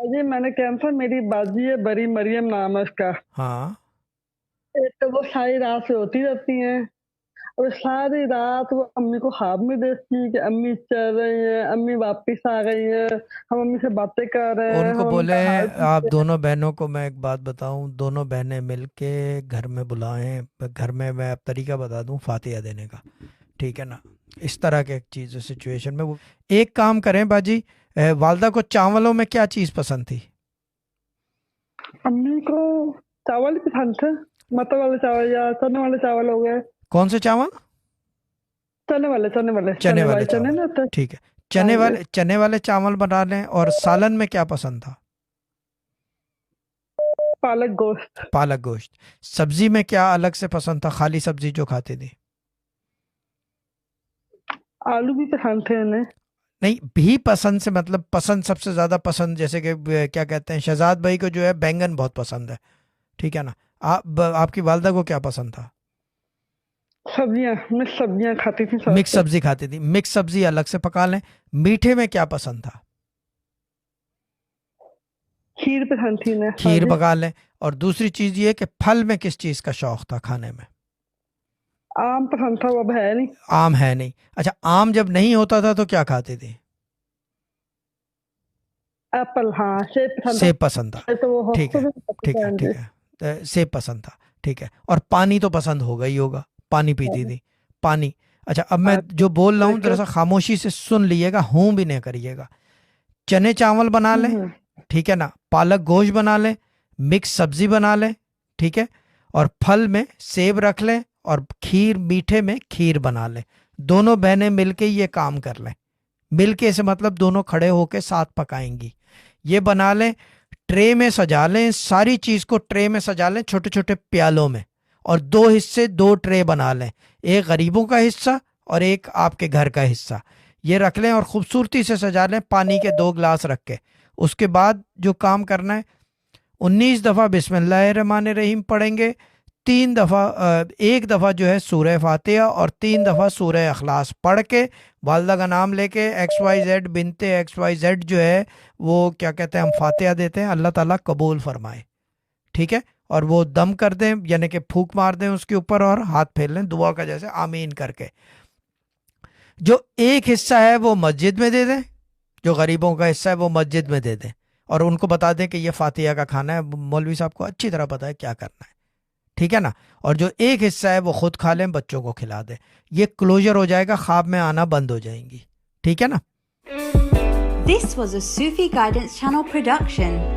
जी मैंने कैंसर, मेरी बाजी है बड़ी मरियम नाम है उसका। हाँ। एक तो वो सारी रात से होती रहती हैं और सारी रात वो अम्मी को ख्वाब में देखती है कि अम्मी चल रही हैं, अम्मी वापस आ गई हैं, हम अम्मी से बातें कर रहे हैं, उनको हम अम्मी बोले, का हाल आप पूछते हैं। दोनों बहनों को मैं एक बात बताऊं, दोनों बहनें मिलके घर में बुलाएं, घर में मैं अब तरीका बता दूं फातिहा देने का, ठीक है ना। इस तरह के चीज़ सिचुएशन में वो एक काम करें बाजी, वालदा को चावलों में क्या चीज़ पसंद थी? अम्मी को चावल ही पसंद थे, मटर वाले चावल या चने वाले चावल हो गए। कौन से चावल? चने वाले चने चने वाले वाले चने चावल। ना होते हैं। ठीक है। हाँ जी। चने वाले चावल बना लें। और सालन में क्या पसंद था? पालक गोश्त। पालक गोश्त। सब्जी में क्या अलग से पसंद था, खाली सब्जी जो खाती थी? आलू भी पसंद थे इन्हें। नहीं, भी पसंद से मतलब पसंद, सबसे ज्यादा पसंद, जैसे कि क्या कहते हैं, शहजाद भाई को जो है बैंगन बहुत पसंद है, ठीक है ना। आपकी वालदा को क्या पसंद था? सब्जियां, मैं सब्जियां खाती थी मिक्स सबसे। सब्जी खाती थी, मिक्स सब्जी अलग से पका लें। मीठे में क्या पसंद था? खीर पसंद थी इन्हें, हाँ खीर जी। पका लें। और दूसरी चीज ये कि फल में किस चीज का शौक था खाने में? आम पसंद था, वो अब है नहीं। आम है नहीं। अच्छा, आम जब नहीं होता था तो क्या खाते थे? एप्पल, हाँ सेब पसंद था। सेब पसंद था। सेब तो वो ठीक है, हॉस्पिटल में पड़ते ठीक थे, है, हाँ जी। ठीक है। सेब पसंद था, ठीक है। और पानी तो पसंद होगा ही होगा, पानी पीती हाँ, थी। पानी। अच्छा, अब मैं हाँ, जो बोल रहा हूँ जरा बिल्कुल। सा खामोशी से सुन लीजिएगा, हूं भी नहीं करिएगा। चने चावल बना लें, हम्म। ठीक है ना। पालक गोश्त बना लें। मिक्स सब्जी बना लें, ठीक है। और फल में सेब रख लें। और खीर, मीठे में खीर बना लें। दोनों बहनें मिलके ये काम कर लें। मिलके से मतलब दोनों खड़े होके साथ पकाएंगी। ये बना लें। ट्रे में सजा लें, सारी चीज को ट्रे में सजा लें, छोटे छोटे प्यालों में। और दो हिस्से, दो ट्रे बना लें। एक गरीबों का हिस्सा और एक आपके घर का हिस्सा। ये रख लें और खूबसूरती से सजा लें, पानी के 2 गिलास रख के। उसके बाद जो काम करना है, 19 दफ़ा बिस्मिल्लाहिर्रहमानिर्रहीम पढ़ेंगे। 3 दफ़ा, एक दफ़ा जो है सूरह फातिहा, और 3 दफ़ा सूरह अखलास पढ़ के, वालदा का नाम लेके, XYZ बिनते XYZ जो है, वो क्या कहते हैं, हम फातिहा देते हैं, अल्लाह ताला कबूल फरमाए, ठीक है। और वो दम कर दें, यानी कि फूक मार दें उसके ऊपर, और हाथ फेर लें दुआ का, जैसे आमीन करके। जो एक हिस्सा है वो मस्जिद में दे दें, जो गरीबों का हिस्सा है वो मस्जिद में दे दें। और उनको बता दें कि ये फातिहा का खाना है, मौलवी साहब को अच्छी तरह पता है क्या करना है, ठीक है ना। और जो एक हिस्सा है वो खुद खा लें, बच्चों को खिला दें। ये क्लोजर हो जाएगा, ख्वाब में आना बंद हो जाएंगी, ठीक है ना। This was a Sufi Guidance Channel production.